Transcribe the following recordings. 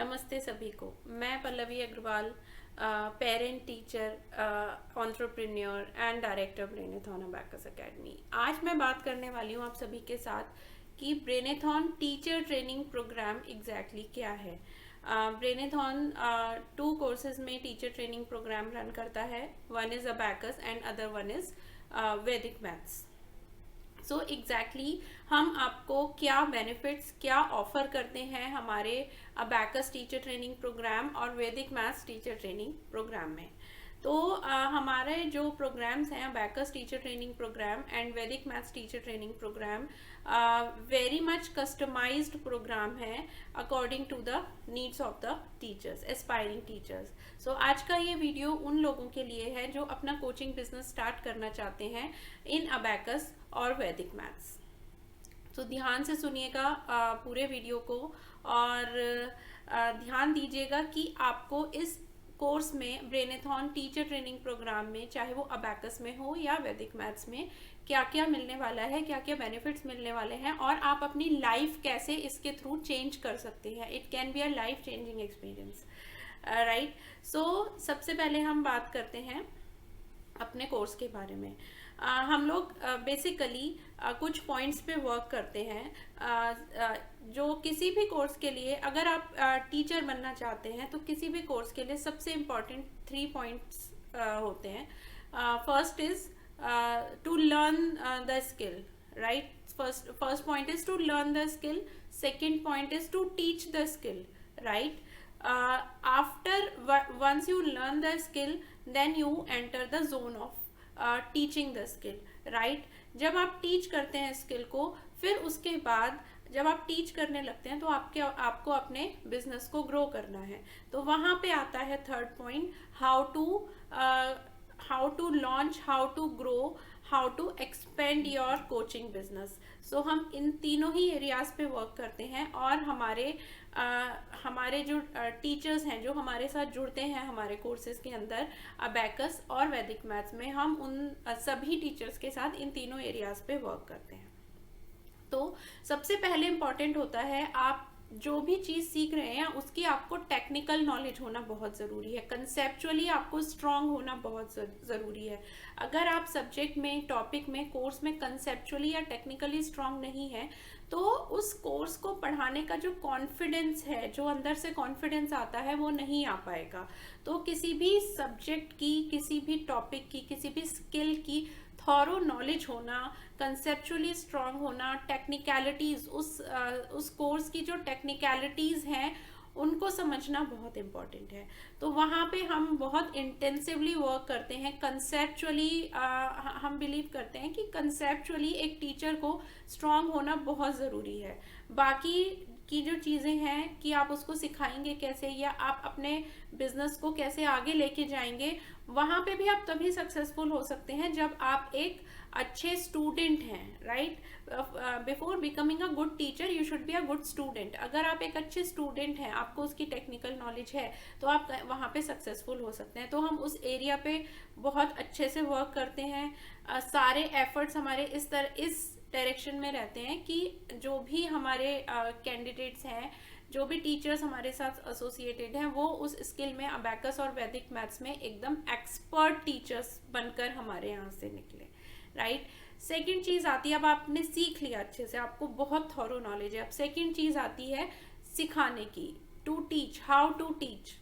नमस्ते सभी को। मैं Pallavi Agarwal, parent, teacher, entrepreneur and director Brainathon abacus academy. आज मैं बात करने वाली हूँ आप सभी के साथ कि ब्रेनेथॉन टीचर ट्रेनिंग प्रोग्राम एग्जैक्टली क्या है। ब्रेनेथॉन 2 कोर्सेज में टीचर ट्रेनिंग प्रोग्राम रन करता है। One is abacus and other one is वैदिक मैथ्स। सो एग्जैक्टली हम आपको क्या बेनिफिट्स क्या ऑफर करते हैं हमारे अबैकस टीचर ट्रेनिंग प्रोग्राम और Vedic maths teacher training programme में। तो हमारे जो प्रोग्राम्स हैं abacus teacher training programme and Vedic maths teacher training programme very much customised programme है according to the needs of the teachers, aspiring teachers. So आज का ये वीडियो उन लोगों के लिए है जो अपना कोचिंग बिजनेस स्टार्ट करना चाहते हैं इन अबैकस और वैदिक मैथ्स। तो ध्यान से सुनिएगा पूरे वीडियो को और ध्यान दीजिएगा कि आपको इस कोर्स में ब्रेनेथॉन टीचर ट्रेनिंग प्रोग्राम में, चाहे वो अबैकस में हो या वैदिक मैथ्स में, क्या क्या मिलने वाला है, क्या क्या बेनिफिट्स मिलने वाले हैं और आप अपनी लाइफ कैसे इसके थ्रू चेंज कर सकते हैं। It can be a life changing experience, right. So सबसे पहले हम बात करते हैं अपने कोर्स के बारे में। हम लोग बेसिकली कुछ पॉइंट्स पे वर्क करते हैं जो किसी भी कोर्स के लिए, अगर आप टीचर बनना चाहते हैं तो किसी भी कोर्स के लिए सबसे इम्पॉर्टेंट 3 पॉइंट्स होते हैं। First is to learn the skill, right. First point is to learn the skill, second point is to teach the skill, right. After once you learn the skill, then you enter the zone of teaching the skill, right. जब आप teach करते हैं skill को, फिर उसके बाद जब आप टीच करने लगते हैं तो आपको अपने बिजनेस को ग्रो करना है। तो वहाँ पे आता है third point, how to launch, how to grow, how to expand your coaching business. So हम इन तीनों ही एरियाज पे वर्क करते हैं और हमारे जो टीचर्स हैं जो हमारे साथ जुड़ते हैं हमारे कोर्सेज के अंदर अबैकस और वैदिक मैथ्स में, हम उन सभी टीचर्स के साथ इन तीनों एरियाज पे वर्क करते हैं। तो सबसे पहले इम्पॉर्टेंट होता है, आप जो भी चीज़ सीख रहे हैं उसकी आपको टेक्निकल नॉलेज होना बहुत ज़रूरी है। कंसेप्चुअली आपको स्ट्रांग होना बहुत ज़रूरी है। अगर आप सब्जेक्ट में, टॉपिक में, कोर्स में कंसेप्चुअली या टेक्निकली स्ट्रांग नहीं है तो उस कोर्स को पढ़ाने का जो कॉन्फिडेंस है, जो अंदर से कॉन्फिडेंस आता है, वो नहीं आ पाएगा। तो किसी भी सब्जेक्ट की, किसी भी टॉपिक की, किसी भी स्किल की थॉरो नॉलेज होना, कंसेप्चुअली स्ट्रांग होना, टेक्निकलिटीज़, उस कोर्स की जो टेक्निकलिटीज़ हैं उनको समझना बहुत इम्पॉर्टेंट है। तो वहाँ पे हम बहुत इंटेंसिवली वर्क करते हैं। कंसेप्चुअली हम बिलीव करते हैं कि कंसेप्चुअली एक टीचर को स्ट्रांग होना बहुत ज़रूरी है। बाकी की जो चीज़ें हैं कि आप उसको सिखाएंगे कैसे या आप अपने बिजनेस को कैसे आगे लेके जाएंगे, वहाँ पे भी आप तभी सक्सेसफुल हो सकते हैं जब आप एक अच्छे स्टूडेंट हैं, right. Before becoming a good teacher you should be a good student. अगर आप एक अच्छे स्टूडेंट हैं, आपको उसकी टेक्निकल नॉलेज है, तो आप वहाँ पे सक्सेसफुल हो सकते हैं। तो हम उस एरिया पे बहुत अच्छे से वर्क करते हैं। सारे एफर्ट्स हमारे इस डायरेक्शन में रहते हैं कि जो भी हमारे कैंडिडेट्स हैं, जो भी टीचर्स हमारे साथ एसोसिएटेड हैं, वो उस स्किल में, अबैकस और वैदिक मैथ्स में एकदम एक्सपर्ट टीचर्स बनकर हमारे यहाँ से निकले, राइट। सेकंड चीज़ आती है, अब आपने सीख लिया अच्छे से, आपको बहुत थॉरो नॉलेज है। अब सेकंड चीज़ आती है सिखाने की, to teach, how to teach.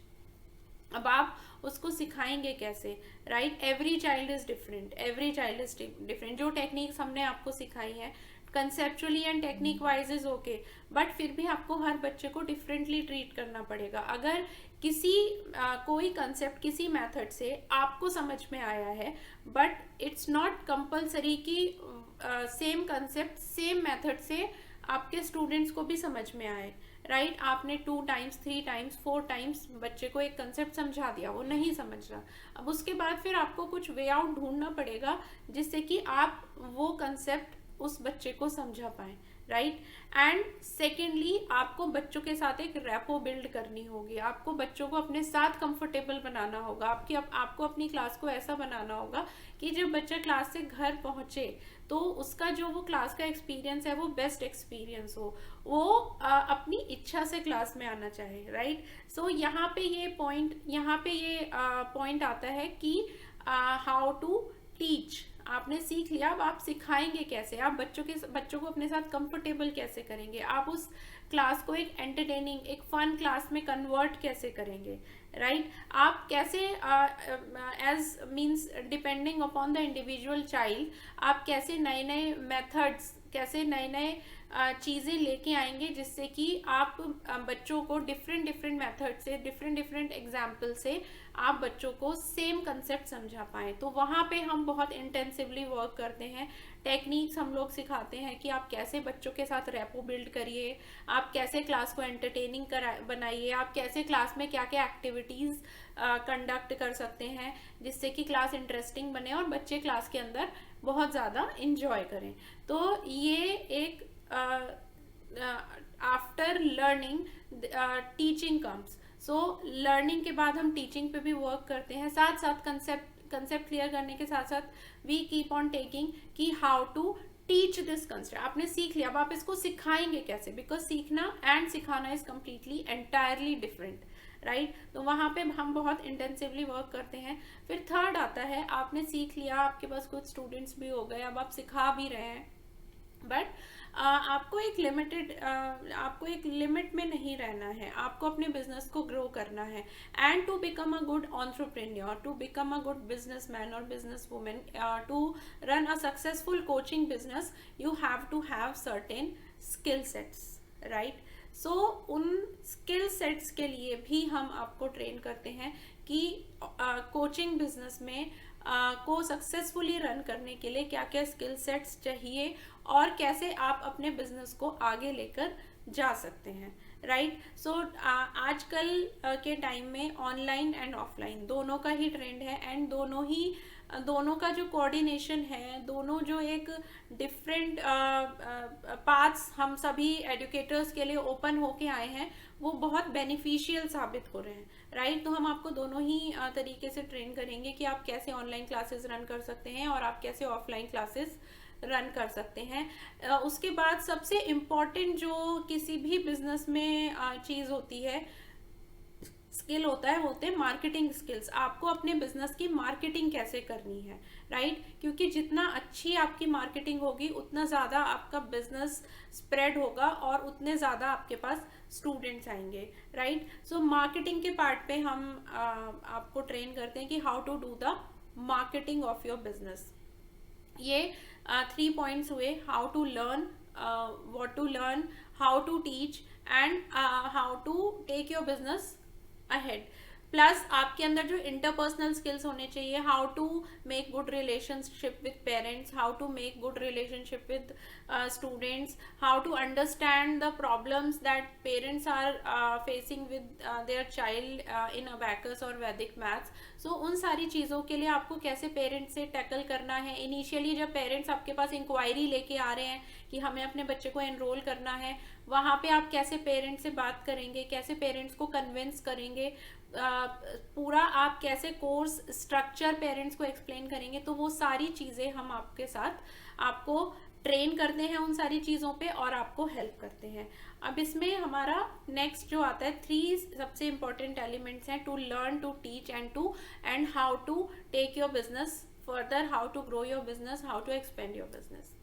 अब आप उसको सिखाएंगे कैसे, right. Every child is different, every child is different. जो टेक्निक्स हमने आपको सिखाई है conceptually and technique wise is okay, but फिर भी आपको हर बच्चे को डिफरेंटली ट्रीट करना पड़ेगा। अगर कोई कंसेप्ट किसी मेथड से आपको समझ में आया है, बट इट्स नॉट कंपल्सरी कि सेम कंसेप्ट सेम मेथड से आपके स्टूडेंट्स को भी समझ में आए, राइट। आपने 2 टाइम्स 3 टाइम्स 4 टाइम्स बच्चे को एक कंसेप्ट समझा दिया, वो नहीं समझ रहा। अब उसके बाद फिर आपको कुछ वे आउट ढूंढना पड़ेगा जिससे कि आप वो कंसेप्ट उस बच्चे को समझा पाएं, राइट। एंड सेकेंडली आपको बच्चों के साथ एक रैपो बिल्ड करनी होगी, आपको बच्चों को अपने साथ कंफर्टेबल बनाना होगा, आपको अपनी क्लास को ऐसा बनाना होगा कि जब बच्चा क्लास से घर पहुंचे तो उसका जो वो क्लास का एक्सपीरियंस है वो बेस्ट एक्सपीरियंस हो, वो अपनी इच्छा से क्लास में आना चाहे, राइट। सो यहाँ पे ये पॉइंट आता है कि हाउ टू टीच। आपने सीख लिया, अब आप सिखाएंगे कैसे, आप बच्चों को अपने साथ कंफर्टेबल कैसे करेंगे, आप उस क्लास को एक एंटरटेनिंग, एक फन क्लास में कन्वर्ट कैसे करेंगे, राइट। आप कैसे as means depending upon the individual child, आप कैसे नए नए मेथड्स, कैसे नए नए चीज़ें लेके आएंगे जिससे कि आप बच्चों को डिफरेंट मेथड से, डिफरेंट एग्जाम्पल से आप बच्चों को सेम कंसेप्ट समझा पाएँ। तो वहाँ पे हम बहुत इंटेंसिवली वर्क करते हैं, टेक्निक्स हम लोग सिखाते हैं कि आप कैसे बच्चों के साथ रैपो बिल्ड करिए, आप कैसे क्लास को एंटरटेनिंग बनाइए, आप कैसे क्लास में क्या क्या एक्टिविटीज़ कंडक्ट कर सकते हैं जिससे कि क्लास इंटरेस्टिंग बने और बच्चे क्लास के अंदर बहुत ज़्यादा इंजॉय करें। तो ये एक after learning teaching comes. So learning के बाद हम टीचिंग पे भी वर्क करते हैं, साथ साथ कंसेप्ट क्लियर करने के साथ साथ वी कीप ऑन टेकिंग कि how to teach this concept. आपने सीख लिया, अब आप इसको सिखाएंगे कैसे, बिकॉज सीखना एंड सिखाना is completely entirely different, right. तो वहाँ पे हम बहुत इंटेंसिवली वर्क करते हैं। फिर थर्ड आता है, आपने सीख लिया, आपके पास कुछ स्टूडेंट्स भी हो गए, अब आप सिखा भी रहे हैं, बट आपको एक लिमिट में नहीं रहना है, आपको अपने बिजनेस को ग्रो करना है। And to become a good entrepreneur, to become a good businessman और business women, to run a successful coaching business, you have to have certain skill sets, right. So उन स्किल सेट्स के लिए भी हम आपको train करते हैं कि कोचिंग बिजनेस में को सक्सेसफुली रन करने के लिए क्या क्या स्किल सेट्स चाहिए और कैसे आप अपने बिजनेस को आगे लेकर जा सकते हैं, राइट। सो आजकल के टाइम में ऑनलाइन एंड ऑफलाइन दोनों का ही ट्रेंड है, एंड दोनों का जो कोऑर्डिनेशन है, दोनों जो एक डिफरेंट पाथ्स हम सभी एजुकेटर्स के लिए ओपन होके आए हैं, वो बहुत बेनिफिशियल साबित हो रहे हैं, राइट। तो हम आपको दोनों ही तरीके से ट्रेन करेंगे कि आप कैसे ऑनलाइन क्लासेस रन कर सकते हैं और आप कैसे ऑफलाइन क्लासेस रन कर सकते हैं। उसके बाद सबसे इम्पॉर्टेंट जो किसी भी बिजनेस में चीज़ होती है, स्किल होता है, वो होते हैं मार्केटिंग स्किल्स। आपको अपने बिजनेस की मार्केटिंग कैसे करनी है, राइट। क्योंकि जितना अच्छी आपकी मार्केटिंग होगी उतना ज़्यादा आपका बिजनेस स्प्रेड होगा और उतने ज़्यादा आपके पास स्टूडेंट्स आएंगे, राइट। सो मार्केटिंग के पार्ट पे हम आपको ट्रेन करते हैं कि how to do the marketing of your business. ये 3 पॉइंट्स हुए, how to learn, what to learn, how to teach and how to take your business ahead. Plus आपके अंदर जो इंटरपर्सनल स्किल्स होने चाहिए, how to make good relationship with parents, how to make good relationship with students, how to understand the problems that parents are facing with their child in abacus और Vedic maths. सो उन सारी चीज़ों के लिए आपको कैसे पेरेंट्स से टैकल करना है। इनिशियली जब पेरेंट्स आपके पास इंक्वायरी लेके आ रहे हैं कि हमें अपने बच्चे को एनरोल करना है, वहाँ पे आप कैसे पेरेंट्स से बात करेंगे, कैसे पेरेंट्स को कन्विंस करेंगे, पूरा आप कैसे कोर्स स्ट्रक्चर पेरेंट्स को एक्सप्लेन करेंगे। तो वो सारी चीज़ें हम आपके साथ आपको ट्रेन करते हैं उन सारी चीज़ों पे और आपको हेल्प करते हैं। अब इसमें हमारा नेक्स्ट जो आता है, 3 सबसे इंपॉर्टेंट एलिमेंट्स हैं, to learn, to teach and how to take your business further, how to grow your business, how to expand your business,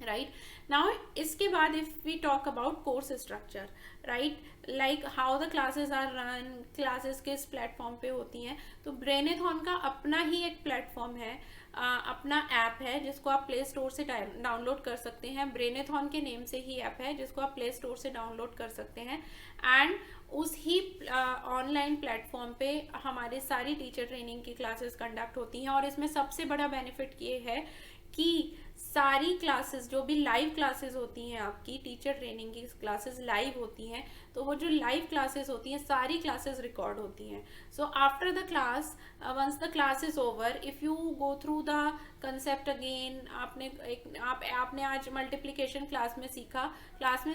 right. Now इसके बाद if we talk about course structure, right, like how the classes are run, classes किस platform पे होती हैं। तो ब्रेनेथॉन का अपना ही एक प्लेटफॉर्म है, अपना ऐप है जिसको आप प्ले स्टोर से डाउनलोड कर सकते हैं। ब्रेनेथॉन के नेम से ही ऐप है जिसको आप प्ले स्टोर से डाउनलोड कर सकते हैं। एंड उस ही ऑनलाइन प्लेटफॉर्म पे हमारे सारी टीचर ट्रेनिंग की क्लासेस कंडक्ट होती हैं। और इसमें सबसे बड़ा बेनिफिट ये है कि सारी क्लासेस जो भी लाइव क्लासेस होती हैं, आपकी टीचर ट्रेनिंग की क्लासेस लाइव होती हैं, तो वो जो लाइव क्लासेस होती हैं सारी क्लासेस रिकॉर्ड होती हैं. So after the class, once the class is over, if you go through the concept again, आपने आज मल्टीप्लिकेशन क्लास में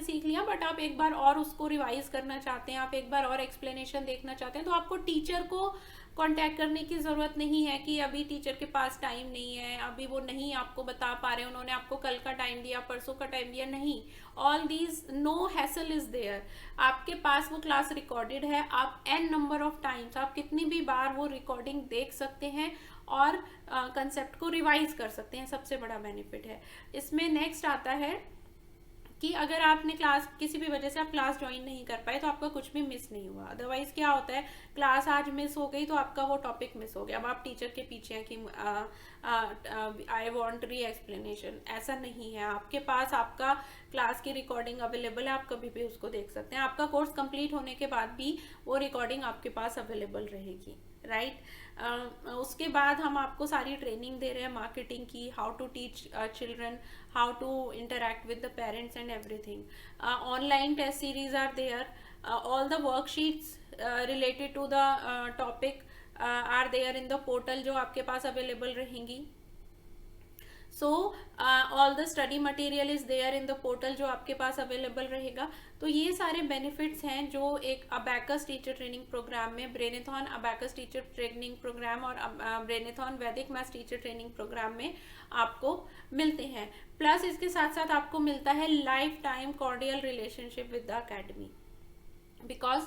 सीख लिया, बट आप एक बार और उसको रिवाइज करना चाहते हैं, आप एक बार और एक्सप्लेनेशन देखना चाहते हैं, तो आपको टीचर को कांटेक्ट करने की ज़रूरत नहीं है कि अभी टीचर के पास टाइम नहीं है, अभी वो नहीं आपको बता पा रहे, उन्होंने आपको कल का टाइम दिया, परसों का टाइम दिया, नहीं. All these, no hassle is there. आपके पास वो क्लास रिकॉर्डेड है, आप n नंबर ऑफ टाइम्स, आप कितनी भी बार वो रिकॉर्डिंग देख सकते हैं और कंसेप्ट को रिवाइज कर सकते हैं. सबसे बड़ा बेनिफिट है इसमें. नेक्स्ट आता है कि अगर आपने क्लास, किसी भी वजह से आप क्लास ज्वाइन नहीं कर पाए, तो आपका कुछ भी मिस नहीं हुआ. अदरवाइज क्या होता है, क्लास आज मिस हो गई तो आपका वो टॉपिक मिस हो गया, अब आप टीचर के पीछे हैं कि आई वांट री एक्सप्लेनेशन. ऐसा नहीं है, आपके पास आपका क्लास की रिकॉर्डिंग अवेलेबल है, आप कभी भी उसको देख सकते हैं. आपका कोर्स कंप्लीट होने के बाद भी वो रिकॉर्डिंग आपके पास अवेलेबल रहेगी, राइट. उसके बाद हम आपको सारी ट्रेनिंग दे रहे हैं मार्केटिंग की, how to teach children, how to interact with the parents and everything. Online test series are there, all the worksheets related to the topic are there in the portal, जो आपके पास available रहेंगी. So all the study material is there in the portal, जो आपके पास available रहेगा. तो ये सारे बेनिफिट्स हैं जो एक अबैकस टीचर ट्रेनिंग प्रोग्राम में, ब्रेनेथॉन अबैकस टीचर ट्रेनिंग प्रोग्राम और ब्रेनेथॉन वैदिक मैथ्स टीचर ट्रेनिंग प्रोग्राम में आपको मिलते हैं. प्लस इसके साथ साथ आपको मिलता है life time cordial relationship with the academy, because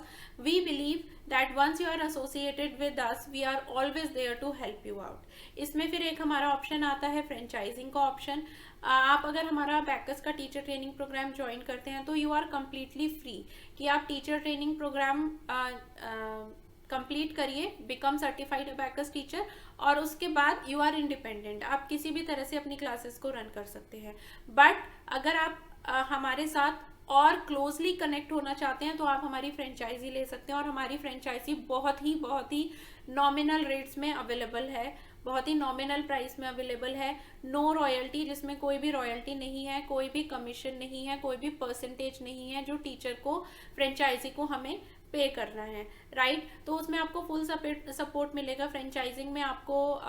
we believe that once you are associated with us, we are always there to help you out. इसमें फिर एक हमारा ऑप्शन आता है फ्रेंचाइजिंग का ऑप्शन. आप अगर हमारा बैकस का टीचर ट्रेनिंग प्रोग्राम ज्वाइन करते हैं तो यू आर कम्प्लीटली फ्री कि आप टीचर ट्रेनिंग प्रोग्राम कंप्लीट करिए, बिकम सर्टिफाइड अबैकस टीचर, और उसके बाद यू आर इंडिपेंडेंट, आप किसी भी तरह से अपनी क्लासेस को रन कर सकते हैं. बट अगर आप हमारे साथ और क्लोजली कनेक्ट होना चाहते हैं तो आप हमारी फ्रेंचाइजी ले सकते हैं, और हमारी फ्रेंचाइजी बहुत ही नॉमिनल रेट्स में अवेलेबल है, बहुत ही नॉमिनल प्राइस में अवेलेबल है. नो रॉयल्टी, जिसमें कोई भी रॉयल्टी नहीं है, कोई भी कमीशन नहीं है, कोई भी परसेंटेज नहीं है जो टीचर को, फ्रेंचाइजी को हमें पे करना है, राइट. तो उसमें आपको फुल सपोर्ट मिलेगा. फ्रेंचाइजिंग में आपको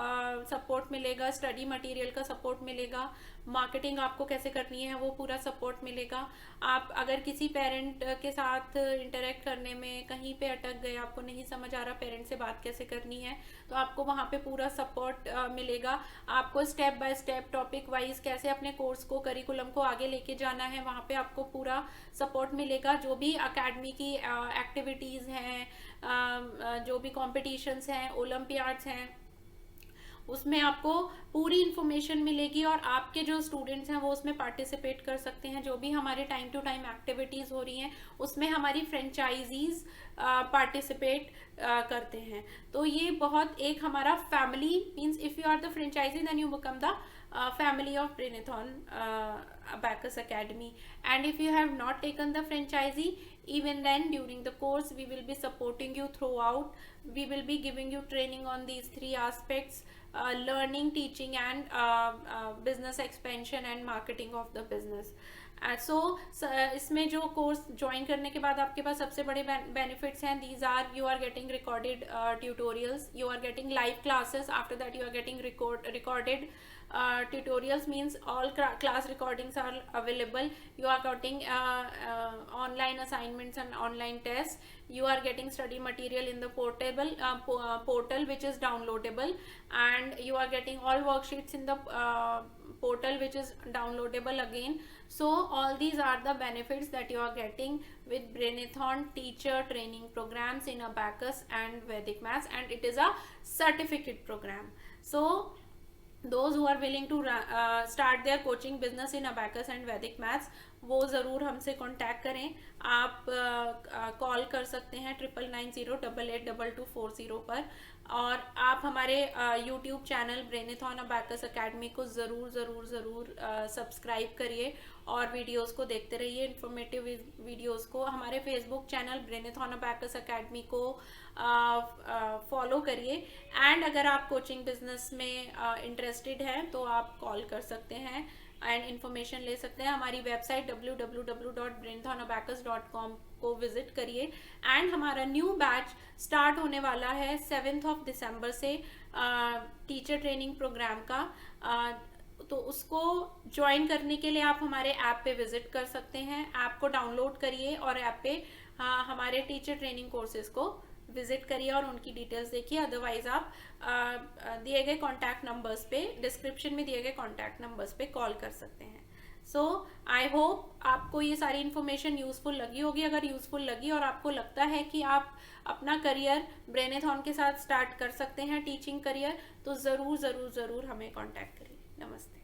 सपोर्ट मिलेगा, स्टडी मटेरियल का सपोर्ट मिलेगा, मार्केटिंग आपको कैसे करनी है वो पूरा सपोर्ट मिलेगा. आप अगर किसी पेरेंट के साथ इंटरेक्ट करने में कहीं पे अटक गए, आपको नहीं समझ आ रहा पेरेंट से बात कैसे करनी है, तो आपको वहाँ पे पूरा सपोर्ट मिलेगा. आपको step by step topic wise कैसे अपने कोर्स को, करिकुलम को आगे लेके जाना है, वहाँ पे आपको पूरा सपोर्ट मिलेगा. जो भी अकेडमी की एक्टिविटीज़ हैं, जो भी कॉम्पिटिशन्स हैं, ओलम्पियाड्स हैं, उसमें आपको पूरी इन्फॉर्मेशन मिलेगी, और आपके जो स्टूडेंट्स हैं वो उसमें पार्टिसिपेट कर सकते हैं. जो भी हमारे टाइम टू टाइम एक्टिविटीज़ हो रही हैं उसमें हमारी फ्रेंचाइजीज पार्टिसिपेट करते हैं. तो ये बहुत एक हमारा family, means if you are the franchisee then you become the family of Brainathon Abacus Academy. And if you have not taken the franchisee, even then during the course we will be supporting you throughout. We will be giving you training on these three aspects: learning, teaching and business expansion and marketing of the business. सो इसमें जो course join करने के बाद आपके पास सबसे बड़े benefits हैं. These are, you are getting recorded tutorials, you are getting live classes, after that you are getting recorded tutorials, means all class recordings are available. You are getting online assignments and online tests. You are getting study material in the portal which is downloadable, and you are getting all worksheets in the portal which is downloadable again. So all these are the benefits that you are getting with Brainathon teacher training programs in Abacus and Vedic Maths, and it is a certificate program. So those who are willing to start their coaching business in Abacus and Vedic Maths, वो ज़रूर हमसे contact करें. आप call कर सकते हैं 9990882240 पर, और आप हमारे यूट्यूब चैनल ब्रेनेथॉन अबैकस अकेडमी को ज़रूर सब्सक्राइब करिए और वीडियोस को देखते रहिए, इन्फॉर्मेटिव वीडियोस को. हमारे फेसबुक चैनल ब्रेनेथॉन अबैकस अकेडमी को फॉलो करिए. एंड अगर आप कोचिंग बिजनेस में इंटरेस्टेड हैं तो आप कॉल कर सकते हैं एंड इन्फॉर्मेशन ले सकते हैं. हमारी वेबसाइट www.brainathonabacus.com को विजिट करिए। एंड हमारा न्यू बैच स्टार्ट होने वाला है 7 दिसंबर से टीचर ट्रेनिंग प्रोग्राम का। तो उसको ज्वाइन करने के लिए आप हमारे ऐप पे विजिट कर सकते हैं। ऐप को डाउनलोड करिए और ऐप पे हमारे टीचर ट्रेनिंग कोर्सेज को विजिट करिए और उनकी डिटेल्स देखिए। अदरवाइज आप दिए गए कॉन्टैक्ट नंबर्स पे, डिस्क्रिप्शन में दिए गए कॉन्टैक्ट नंबर्स पे कॉल कर सकते हैं। सो आई होप आपको ये सारी इन्फॉर्मेशन यूजफुल लगी होगी। अगर यूजफुल लगी और आपको लगता है कि आप अपना करियर ब्रेनेथॉन के साथ स्टार्ट कर सकते हैं, टीचिंग करियर, तो ज़रूर ज़रूर ज़रूर हमें कॉन्टैक्ट करिए। नमस्ते।